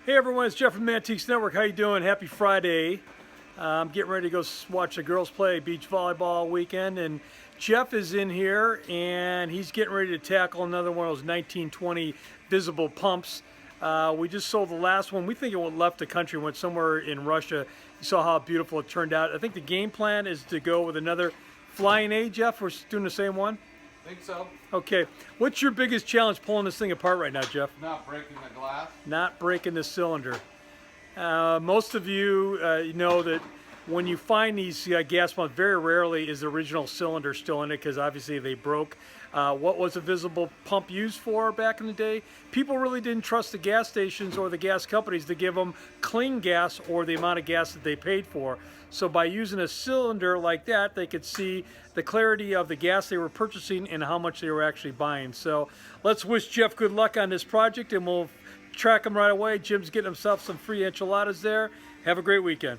Hey everyone, it's Jeff from Mantiques Network. How you doing? Happy Friday. I'm getting ready to go watch the girls play beach volleyball weekend, and Jeff is in here and he's getting ready to tackle another one of those 1920 visible pumps. We just sold the last one. We think it left the country, went somewhere in Russia. You saw how beautiful it turned out. I think the game plan is to go with another Flying A, Jeff. We're doing the same one? Think so. Okay. What's your biggest challenge pulling this thing apart right now, Jeff? Not breaking the glass. Not breaking the cylinder. Most of you know that when you find these gas pumps, very rarely is the original cylinder still in it because obviously they broke. What was a visible pump used for back in the day? People really didn't trust the gas stations or the gas companies to give them clean gas or the amount of gas that they paid for. So by using a cylinder like that, they could see the clarity of the gas they were purchasing and how much they were actually buying. So let's wish Jeff good luck on this project, and we'll track him right away. Jim's getting himself some free enchiladas there. Have a great weekend.